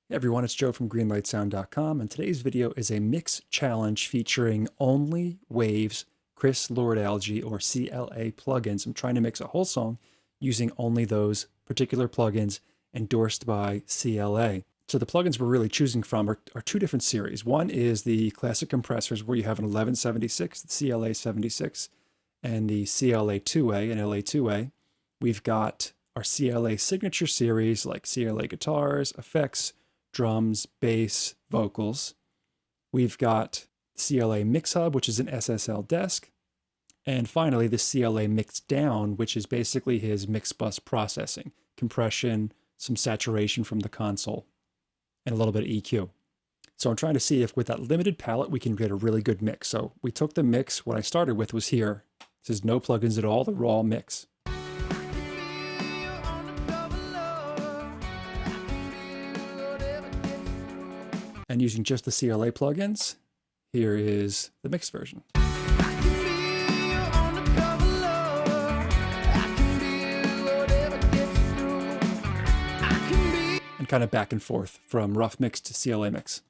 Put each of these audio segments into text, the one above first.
Hey everyone, it's Joe from greenlightsound.com, and today's video is a mix challenge featuring only Waves, Chris Lord-Alge, or CLA plugins. I'm trying to mix a whole song using only those particular plugins endorsed by CLA. So the plugins we're really choosing from are two different series. One is the classic compressors where you have an 1176, the CLA 76, and the CLA 2A and LA 2A. We've got our CLA signature series like CLA guitars, effects, drums, bass, vocals. We've got CLA MixHub, which is an SSL desk. And finally, the CLA Mixdown, which is basically his mix bus processing, compression, some saturation from the console, and a little bit of EQ. So I'm trying to see if with that limited palette, we can get a really good mix. So we took the mix. What I started with was here. It says no plugins at all, the raw mix. And using just the CLA plugins, here is the mixed version. And kind of back and forth from rough mix to CLA mix.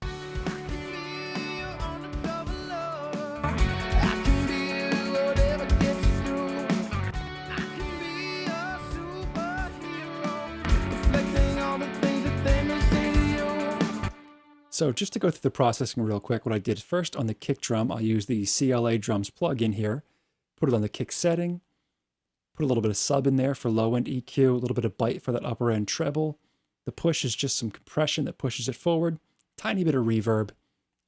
So just to go through the processing real quick, what I did first on the kick drum, I'll use the CLA drums plugin here, put it on the kick setting, put a little bit of sub in there for low end EQ, a little bit of bite for that upper end treble. The push is just some compression that pushes it forward, tiny bit of reverb,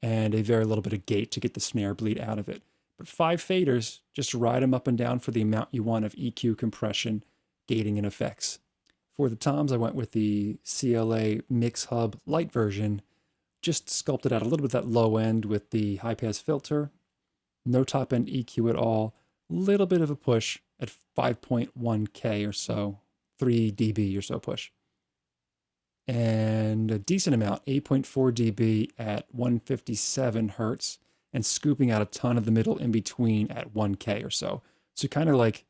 and a very little bit of gate to get the snare bleed out of it. But 5 faders, just ride them up and down for the amount you want of EQ, compression, gating, and effects. For the toms, I went with the CLA MixHub light version, just sculpted out a little bit of that low end with the high pass filter, no top end EQ at all, little bit of a push at 5.1K or so, 3 dB or so push. And a decent amount, 8.4 dB at 157 hertz, and scooping out a ton of the middle in between at 1K or so. So kind of like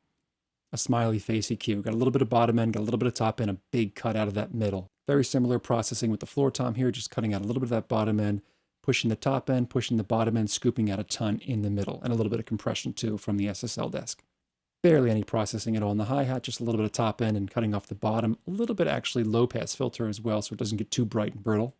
a smiley face EQ. Got a little bit of bottom end, got a little bit of top end, a big cut out of that middle. Very similar processing with the floor tom here, just cutting out a little bit of that bottom end, pushing the top end, pushing the bottom end, scooping out a ton in the middle, and a little bit of compression too from the SSL desk. Barely any processing at all in the hi-hat, just a little bit of top end and cutting off the bottom. A little bit actually low pass filter as well, so it doesn't get too bright and brittle.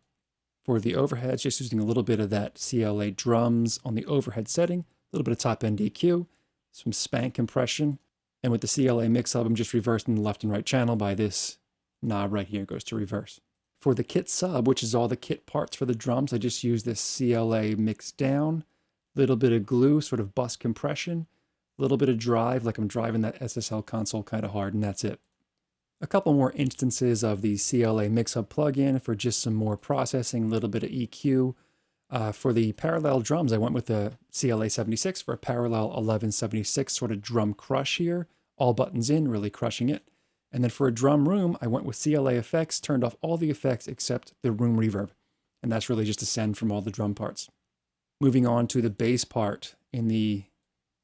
For the overheads, just using a little bit of that CLA drums on the overhead setting, a little bit of top end EQ, some spank compression, and with the CLA MixHub, I'm just reversing the left and right channel by this knob right here, goes to reverse. For the kit sub, which is all the kit parts for the drums, I just use this CLA Mixdown, little bit of glue, sort of bus compression, a little bit of drive, like I'm driving that SSL console kind of hard, and that's it. A couple more instances of the CLA MixHub plugin for just some more processing, a little bit of EQ. For the parallel drums, I went with the CLA 76 for a parallel 1176 sort of drum crush here, all buttons in, really crushing it. And then for a drum room, I went with CLA effects, turned off all the effects except the room reverb. And that's really just a send from all the drum parts. Moving on to the bass part. In the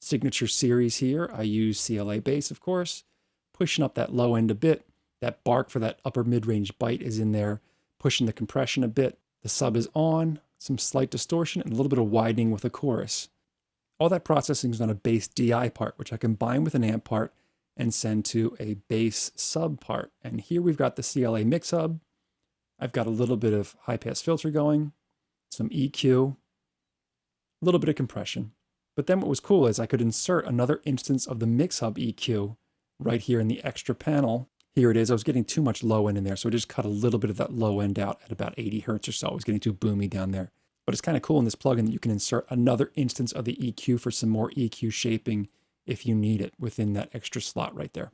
signature series here, I use CLA bass, of course, pushing up that low end a bit. That bark for that upper mid-range bite is in there, pushing the compression a bit. The sub is on, some slight distortion, and a little bit of widening with a chorus. All that processing is on a bass DI part, which I combine with an amp part and send to a bass sub part. And here we've got the CLA MixHub. I've got a little bit of high pass filter going, some EQ, a little bit of compression. But then what was cool is I could insert another instance of the MixHub EQ right here in the extra panel. Here it is. I was getting too much low end in there, so I just cut a little bit of that low end out at about 80 hertz or so. I was getting too boomy down there. But it's kind of cool in this plugin that you can insert another instance of the EQ for some more EQ shaping if you need it within that extra slot right there.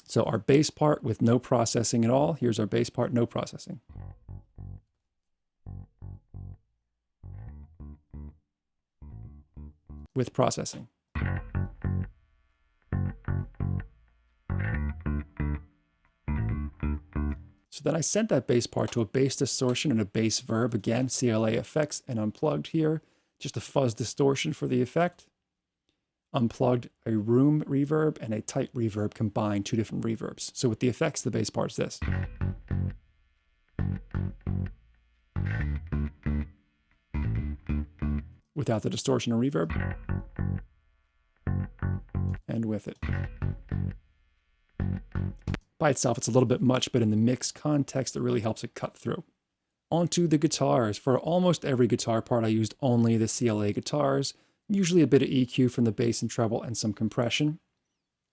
So our bass part with no processing at all. Here's our bass part, no processing. With processing. So then I sent that bass part to a bass distortion and a bass verb. Again, CLA effects and unplugged here. Just a fuzz distortion for the effect. Unplugged a room reverb and a tight reverb combined, 2 different reverbs. So with the effects, the bass part's this. without the distortion or reverb, and with it. By itself, it's a little bit much, but in the mix context, it really helps it cut through. Onto the guitars. For almost every guitar part, I used only the CLA guitars, usually a bit of EQ from the bass and treble and some compression.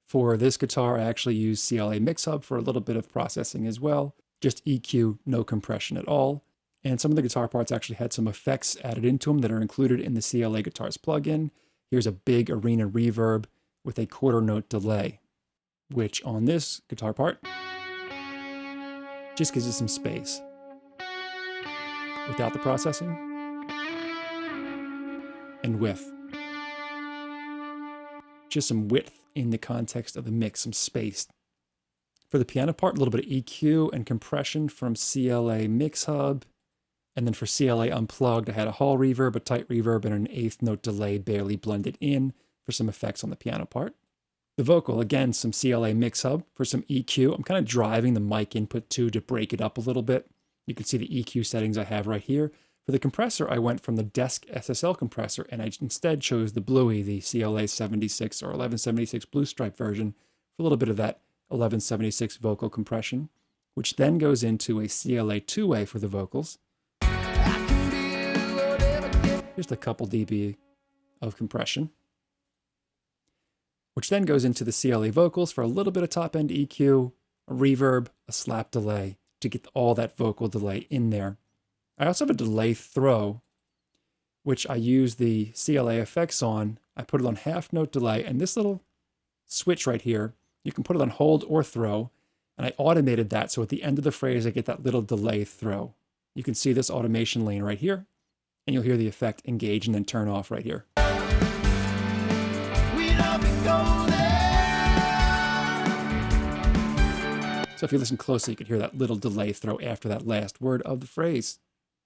For this guitar, I actually used CLA MixHub for a little bit of processing as well. Just EQ, no compression at all. And some of the guitar parts actually had some effects added into them that are included in the CLA Guitars plugin. Here's a big arena reverb with a quarter note delay, which on this guitar part just gives it some space without the processing and with. Just some width in the context of the mix, some space. For the piano part, a little bit of EQ and compression from CLA MixHub. And then for CLA Unplugged, I had a hall reverb, a tight reverb, and an eighth note delay barely blended in for some effects on the piano part. The vocal, again, some CLA MixHub for some EQ. I'm kind of driving the mic input too to break it up a little bit. You can see the EQ settings I have right here. For the compressor, I went from the Desk SSL compressor, and I instead chose the Bluey, the CLA 76 or 1176 Blue Stripe version, for a little bit of that 1176 vocal compression, which then goes into a CLA two-way for the vocals. Just a couple dB of compression, which then goes into the CLA vocals for a little bit of top-end EQ, a reverb, a slap delay to get all that vocal delay in there. I also have a delay throw, which I use the CLA effects on. I put it on half note delay, and this little switch right here, you can put it on hold or throw, and I automated that, so at the end of the phrase, I get that little delay throw. You can see this automation lane right here, and you'll hear the effect engage and then turn off right here. So if you listen closely, you can hear that little delay throw after that last word of the phrase.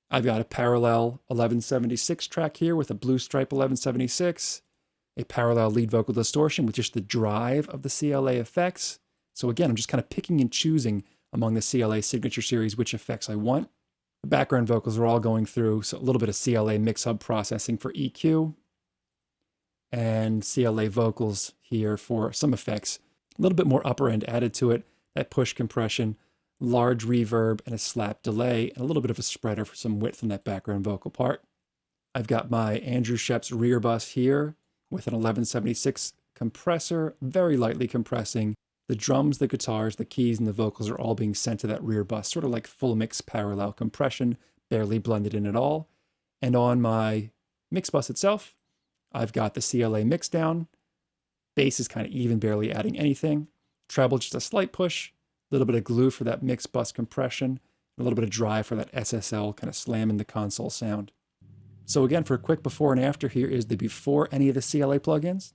I've got a parallel 1176 track here with a Blue Stripe 1176, a parallel lead vocal distortion with just the drive of the CLA effects. So again, I'm just kind of picking and choosing among the CLA signature series which effects I want. The background vocals are all going through, so a little bit of CLA MixHub processing for EQ, and CLA vocals here for some effects. A little bit more upper end added to it, that push compression, large reverb, and a slap delay, and a little bit of a spreader for some width in that background vocal part. I've got my Andrew Shepp's rear bus here with an 1176 compressor, very lightly compressing. The drums, the guitars, the keys, and the vocals are all being sent to that rear bus, sort of like full mix parallel compression, barely blended in at all. And on my mix bus itself, I've got the CLA mix down. Bass is kind of even, barely adding anything. Treble, just a slight push. A little bit of glue for that mix bus compression. A little bit of drive for that SSL kind of slamming the console sound. So again, for a quick before and after, here is the before any of the CLA plugins.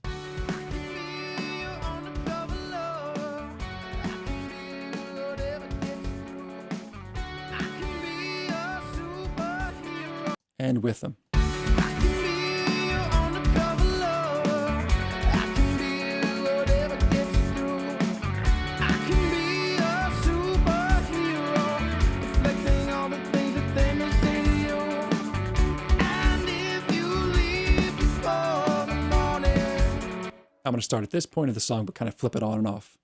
And with them. I'm going to start at this point of the song, but kind of flip it on and off.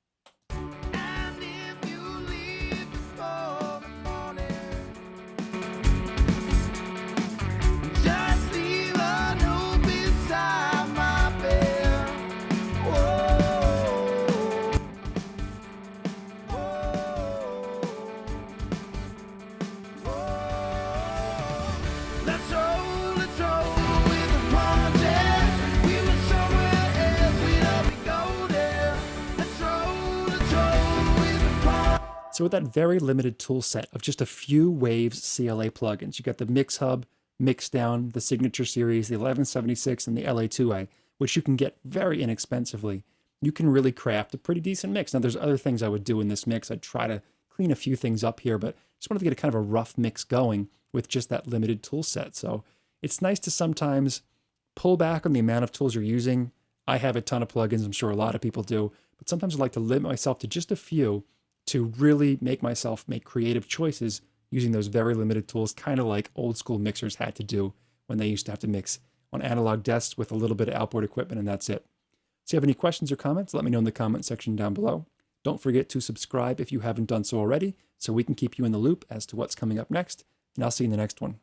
So with that very limited tool set of just a few Waves CLA plugins, you got the MixHub, Mixdown, the Signature Series, the 1176, and the LA2A, which you can get very inexpensively. You can really craft a pretty decent mix. Now, there's other things I would do in this mix. I'd try to clean a few things up here, but just wanted to get a kind of a rough mix going with just that limited tool set. So it's nice to sometimes pull back on the amount of tools you're using. I have a ton of plugins. I'm sure a lot of people do, but sometimes I like to limit myself to just a few to really make myself make creative choices using those very limited tools, kind of like old school mixers had to do when they used to have to mix on analog desks with a little bit of outboard equipment, and that's it. So if you have any questions or comments, let me know in the comment section down below. Don't forget to subscribe if you haven't done so already, so we can keep you in the loop as to what's coming up next, and I'll see you in the next one.